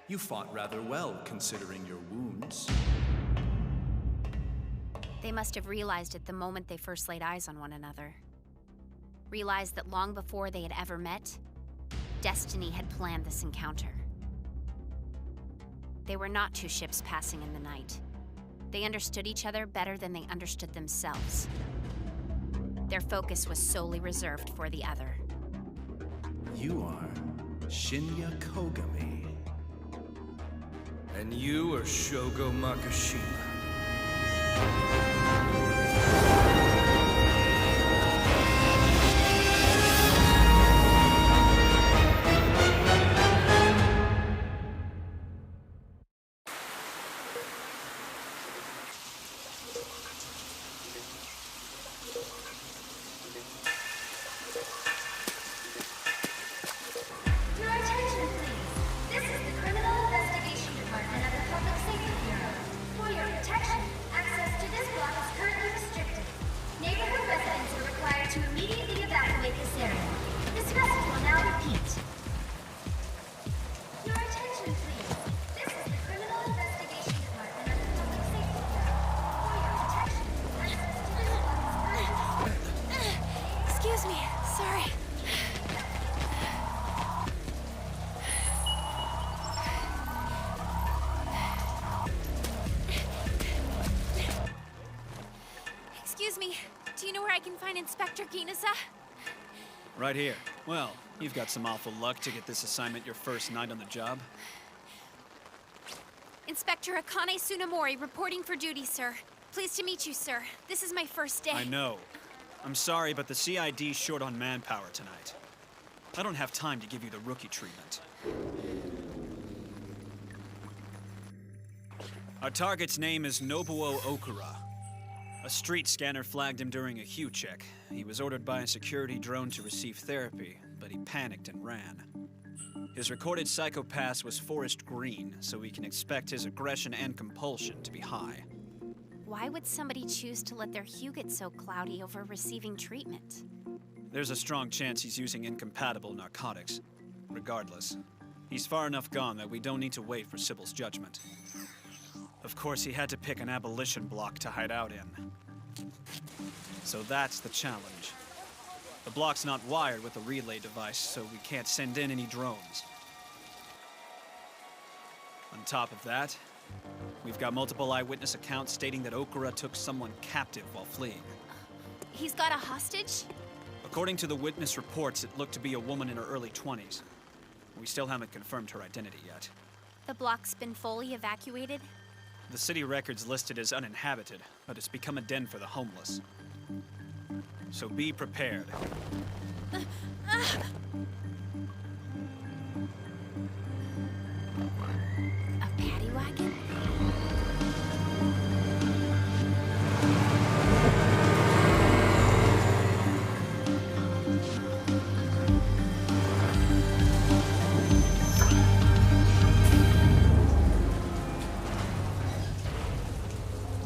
You fought rather well, considering your wounds. They must have realized it the moment they first laid eyes on one another. Realized that long before they had ever met, Destiny had planned this encounter. They were not two ships passing in the night. They understood each other better than they understood themselves. Their focus was solely reserved for the other. You are Shinya Kogami. And you are Shogo Makishima. Excuse me, sorry. Excuse me, do you know where I can find Inspector Ginasa? Right here. Well, you've got some awful luck to get this assignment your first night on the job. Inspector Akane Tsunemori reporting for duty, sir. Pleased to meet you, sir. This is my first day. I know. I'm sorry, but the CID's short on manpower tonight. I don't have time to give you the rookie treatment. Our target's name is Nobuo Okura. A street scanner flagged him during a Q check. He was ordered by a security drone to receive therapy, but he panicked and ran. His recorded psychopath was Forest Green, so we can expect his aggression and compulsion to be high. Why would somebody choose to let their hue get so cloudy over receiving treatment? There's a strong chance he's using incompatible narcotics. Regardless, he's far enough gone that we don't need to wait for Sybil's judgment. Of course, he had to pick an abolition block to hide out in. So that's the challenge. The block's not wired with a relay device, so we can't send in any drones. On top of that, we've got multiple eyewitness accounts stating that Okura took someone captive while fleeing. He's got a hostage? According to the witness reports, it looked to be a woman in her early 20s. We still haven't confirmed her identity yet. The block's been fully evacuated? The city record's listed as uninhabited, but it's become a den for the homeless. So be prepared. A paddy wagon?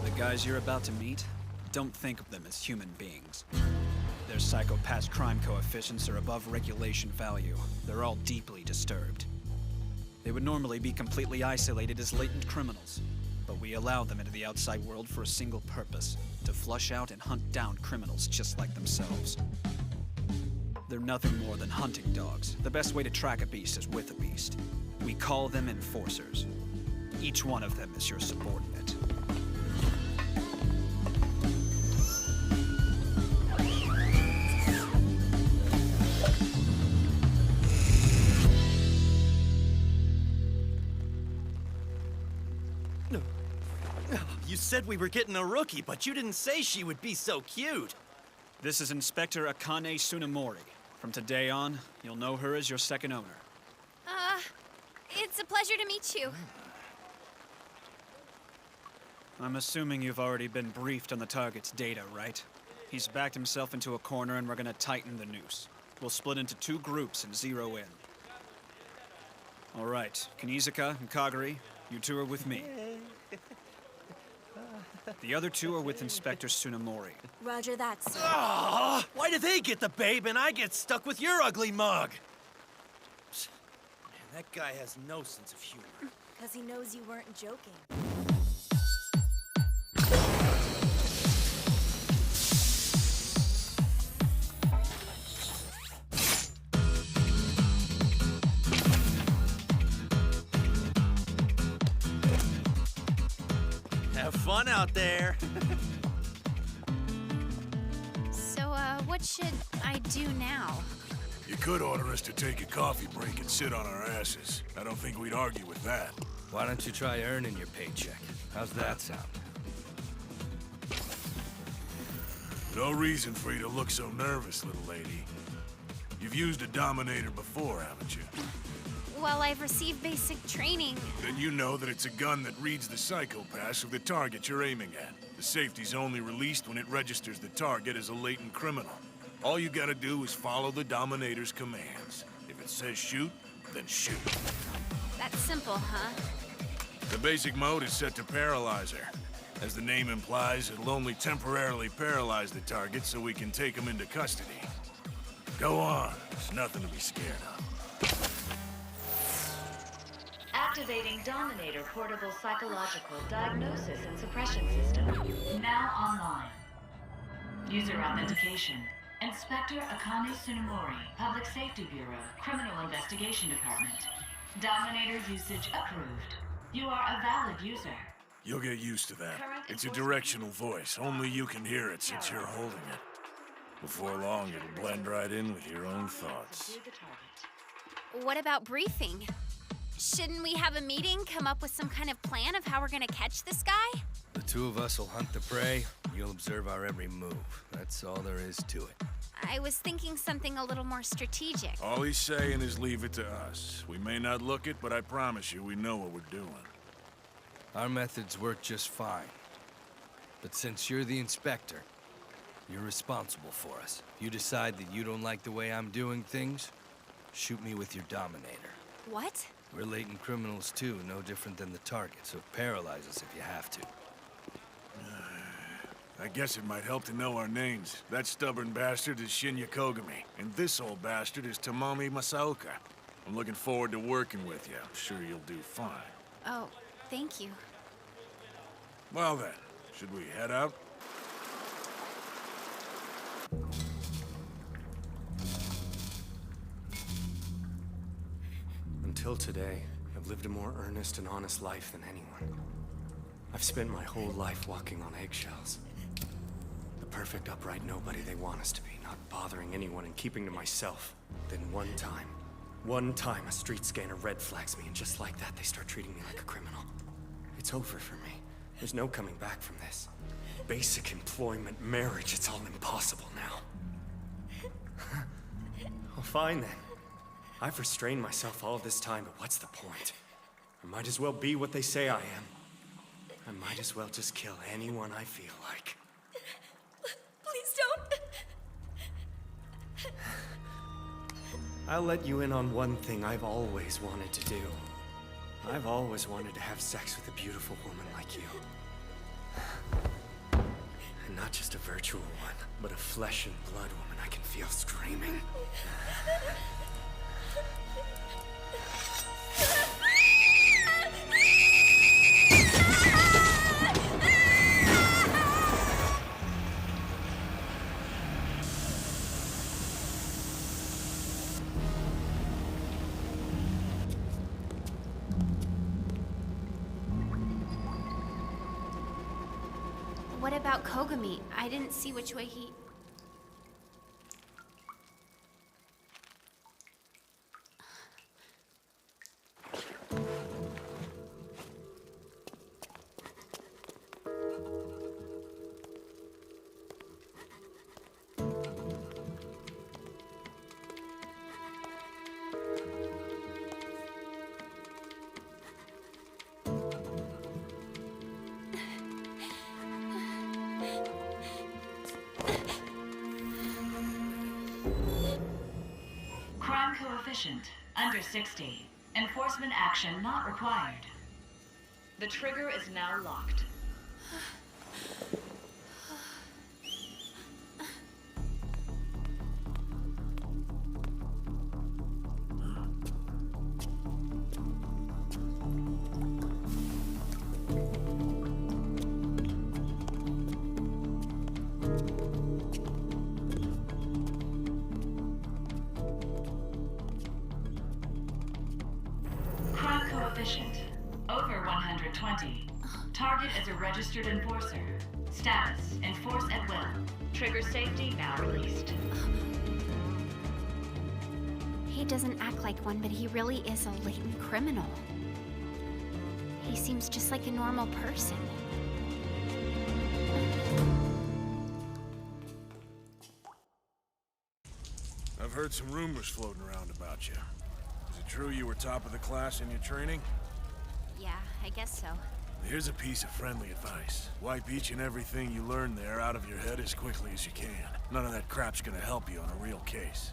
The guys you're about to meet, don't think of them as human beings. Their psychopath crime coefficients are above regulation value. They're all deeply disturbed. They would normally be completely isolated as latent criminals, but we allow them into the outside world for a single purpose: to flush out and hunt down criminals just like themselves. They're nothing more than hunting dogs. The best way to track a beast is with a beast. We call them enforcers. Each one of them is your subordinate. You said we were getting a rookie, but you didn't say she would be so cute. This is Inspector Akane Tsunemori. From today on, you'll know her as your second owner. It's a pleasure to meet you. I'm assuming you've already been briefed on the target's data, right? He's backed himself into a corner and we're gonna tighten the noose. We'll split into 2 groups and zero in. All right, Kanizuka and Kagari, you 2 are with me. The other 2 are with Inspector Tsunemori. Roger that, sir. Ah, why do they get the babe and I get stuck with your ugly mug? Man, that guy has no sense of humor. Because he knows you weren't joking. Have fun out there. So, what should I do now? You could order us to take a coffee break and sit on our asses. I don't think we'd argue with that. Why don't you try earning your paycheck? How's that sound? No reason for you to look so nervous, little lady. You've used a Dominator before, haven't you? Well, I've received basic training. Then you know that it's a gun that reads the psychopaths of the target you're aiming at. The safety's only released when it registers the target as a latent criminal. All you gotta do is follow the Dominator's commands. If it says shoot, then shoot. That's simple, huh? The basic mode is set to Paralyzer. As the name implies, it'll only temporarily paralyze the target so we can take him into custody. Go on. There's nothing to be scared of. Activating Dominator Portable Psychological Diagnosis and Suppression System. Now online. User authentication. Inspector Akane Tsunemori, Public Safety Bureau, Criminal Investigation Department. Dominator usage approved. You are a valid user. You'll get used to that. It's a directional voice. Only you can hear it since you're holding it. Before long, it'll blend right in with your own thoughts. What about briefing? Shouldn't we have a meeting, come up with some kind of plan of how we're gonna catch this guy? The 2 of us will hunt the prey, you'll observe our every move. That's all there is to it. I was thinking something a little more strategic. All he's saying is leave it to us. We may not look it, but I promise you we know what we're doing. Our methods work just fine. But since you're the inspector, you're responsible for us. If you decide that you don't like the way I'm doing things, shoot me with your Dominator. What? We're latent criminals too, no different than the target, so paralyze us if you have to. I guess it might help to know our names. That stubborn bastard is Shinya Kogami, and this old bastard is Tamami Masaoka. I'm looking forward to working with you. I'm sure you'll do fine. Oh, thank you. Well then, should we head out? Until today, I've lived a more earnest and honest life than anyone. I've spent my whole life walking on eggshells. The perfect upright nobody they want us to be, not bothering anyone and keeping to myself. Then one time a street scanner red flags me, and just like that they start treating me like a criminal. It's over for me. There's no coming back from this. Basic employment, marriage, it's all impossible now. Well, fine then. I've restrained myself all this time, but what's the point? I might as well be what they say I am. I might as well just kill anyone I feel like. Please don't. I'll let you in on one thing I've always wanted to do. I've always wanted to have sex with a beautiful woman like you. And not just a virtual one, but a flesh and blood woman I can feel screaming. What about Kogami? I didn't see which way he... coefficient under 60. Enforcement action not required. The trigger is now locked. Crime coefficient over 120. Target is a registered enforcer. Status: enforce at will. Trigger safety now released. He doesn't act like one, but he really is a latent criminal. He seems just like a normal person. I've heard some rumors floating around about you. Is it true you were top of the class in your training? Yeah, I guess so. Here's a piece of friendly advice. Wipe each and everything you learn there out of your head as quickly as you can. None of that crap's gonna help you on a real case.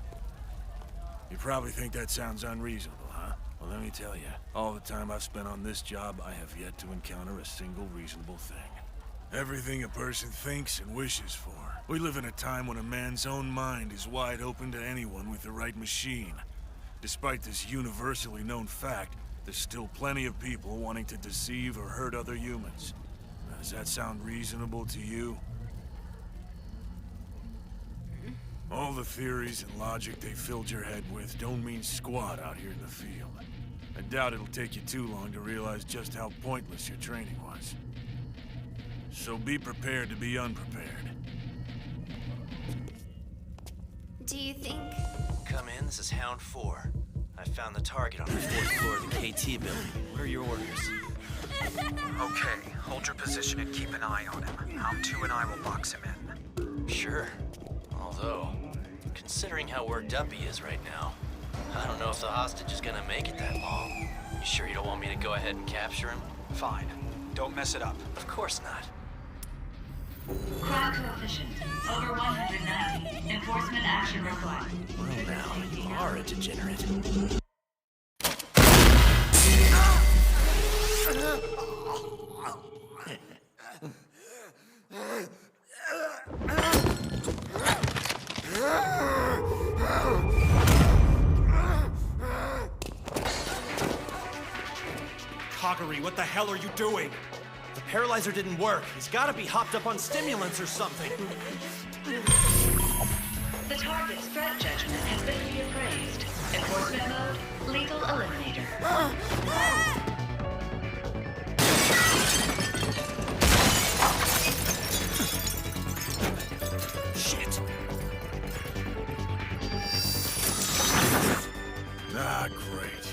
You probably think that sounds unreasonable, huh? Well, let me tell you, all the time I've spent on this job, I have yet to encounter a single reasonable thing. Everything a person thinks and wishes for. We live in a time when a man's own mind is wide open to anyone with the right machine. Despite this universally known fact, there's still plenty of people wanting to deceive or hurt other humans. Now, does that sound reasonable to you? All the theories and logic they filled your head with don't mean squat out here in the field. I doubt it'll take you too long to realize just how pointless your training was. So be prepared to be unprepared. Do you think... Come in, this is Hound 4. I found the target on the 4th floor of the KT building. What are your orders? Okay, hold your position and keep an eye on him. Hound 2 and I will box him in. Sure. Although, considering how worked up he is right now, I don't know if the hostage is gonna make it that long. You sure you don't want me to go ahead and capture him? Fine. Don't mess it up. Of course not. Crime coefficient over 190. Enforcement action required. Well now, you are a degenerate. Kagari, what the hell are you doing? The paralyzer didn't work. He's gotta be hopped up on stimulants or something. The target's threat judgment has been reappraised. Enforcement mode, lethal eliminator. Shit. Ah, great.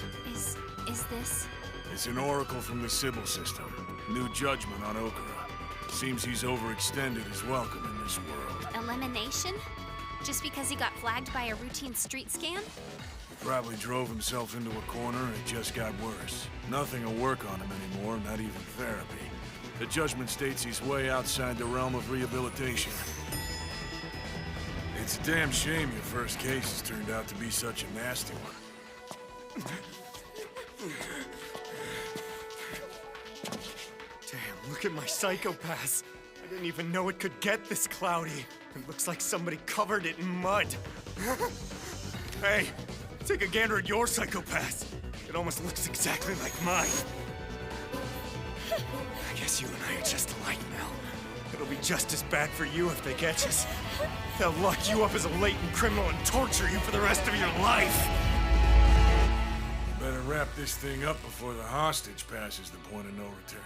Is this... It's an oracle from the Sybil system. New judgment on Okura. Seems he's overextended his welcome in this world. elimination? Just because he got flagged by a routine street scan? Probably drove himself into a corner and it just got worse. Nothing will work on him anymore, not even therapy. The judgment states he's way outside the realm of rehabilitation. It's a damn shame your first case has turned out to be such a nasty one. Damn, look at my psychopaths. I didn't even know it could get this cloudy. It looks like somebody covered it in mud. Hey, take a gander at your psychopaths. It almost looks exactly like mine. I guess you and I are just alike now. It'll be just as bad for you if they catch us. They'll lock you up as a latent criminal and torture you for the rest of your life. Better wrap this thing up before the hostage passes the point of no return.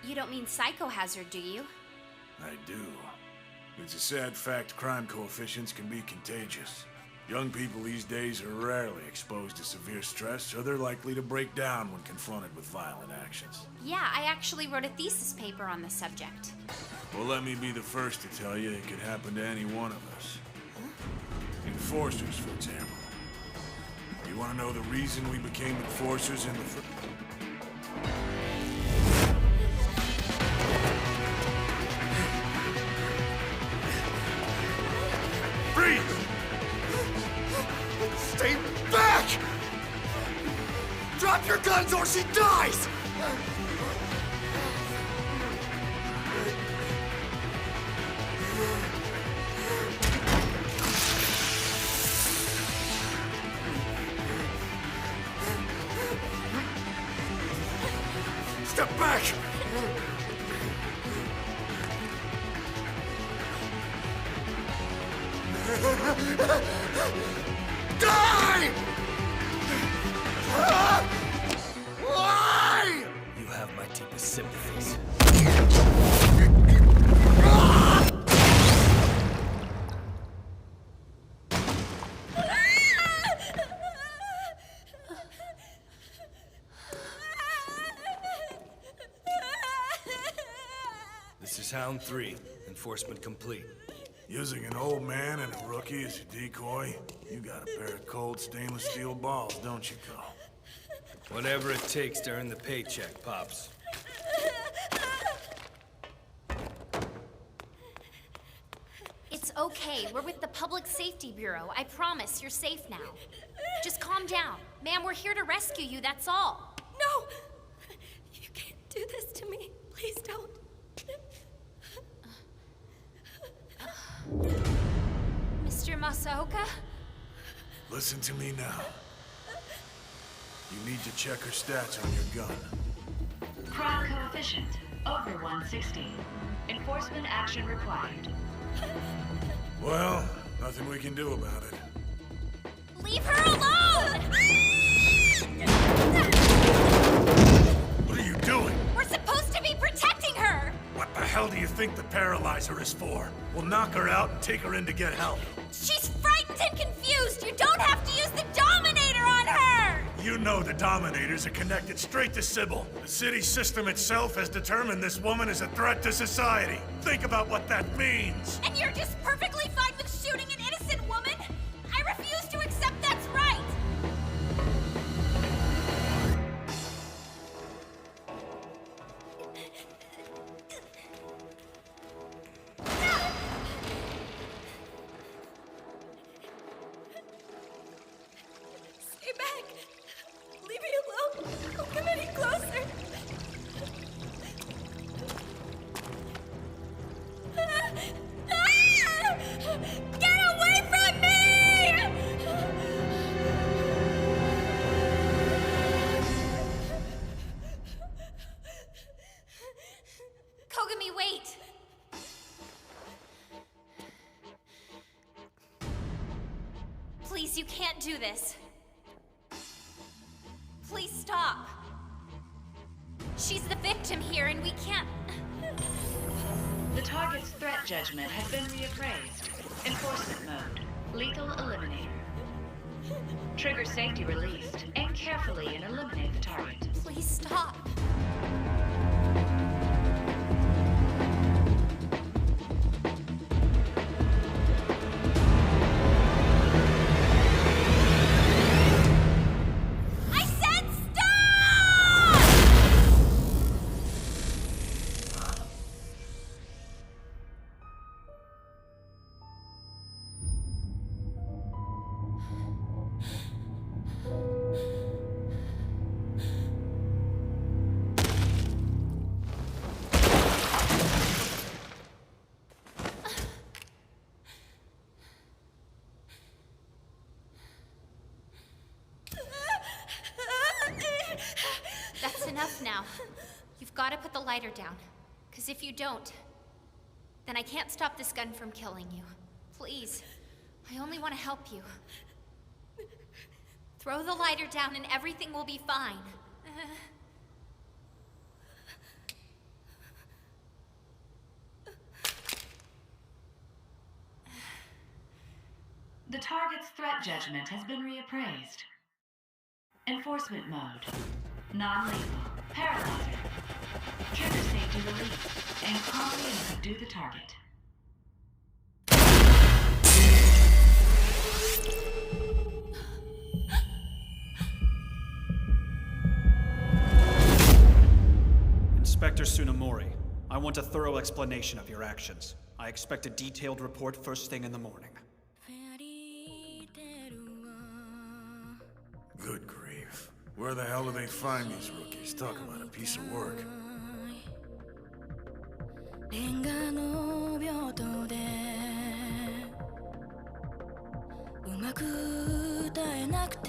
You don't mean psychohazard, do you? I do. It's a sad fact crime coefficients can be contagious. Young people these days are rarely exposed to severe stress, so they're likely to break down when confronted with violent actions. Yeah, I actually wrote a thesis paper on the subject. Well, let me be the first to tell you it could happen to any one of us. Enforcers, for example. You want to know the reason we became enforcers in the Freeze! Stay back! she dies! Step back! Die! Why? You have my deepest sympathies. This is Hound 3. Enforcement complete. Using an old man and a rookie as your decoy? You got a pair of cold stainless steel balls, don't you, Carl? Whatever it takes to earn the paycheck, Pops. It's okay. We're with the Public Safety Bureau. I promise you're safe now. Just calm down. Ma'am, we're here to rescue you, that's all. No! You can't do this to me. Please don't. Mr. Masaoka? Listen to me now. You need to check her stats on your gun. Crime coefficient over 160. Enforcement action required. Well, nothing we can do about it. Leave her alone! What are you doing? We're supposed to be protecting her! What the hell do you think the paralyzer is for? We'll knock her out and take her in to get help. She's frightened and confused! You don't have to use the Dominator on her! You know the Dominators are connected straight to Sybil. The city system itself has determined this woman is a threat to society. Think about what that means. And you're just perfectly fine with shooting an innocent woman? I refuse to accept that's right! Stay back. Leave me alone. Don't come any closer. Get away from me! Kogami, wait! Please, you can't do this. Please stop. She's the victim here, and we can't... The target's threat judgment has been reappraised. Enforcement mode. Lethal eliminator. Trigger safety released. Aim carefully and eliminate the target. Please stop. I said stop! That's enough now. You've got to put the lighter down. Because if you don't, then I can't stop this gun from killing you. Please. I only want to help you. Throw the lighter down and everything will be fine. The target's threat judgment has been reappraised. Enforcement mode. Non-lethal. Paralyzer. Trigger safety released. Aim calmly and subdue the target. Inspector Tsunemori, I want a thorough explanation of your actions. I expect a detailed report first thing in the morning. Good grief. Where the hell do they find these rookies? Talk about a piece of work. レンガの病棟でうまく歌えなくて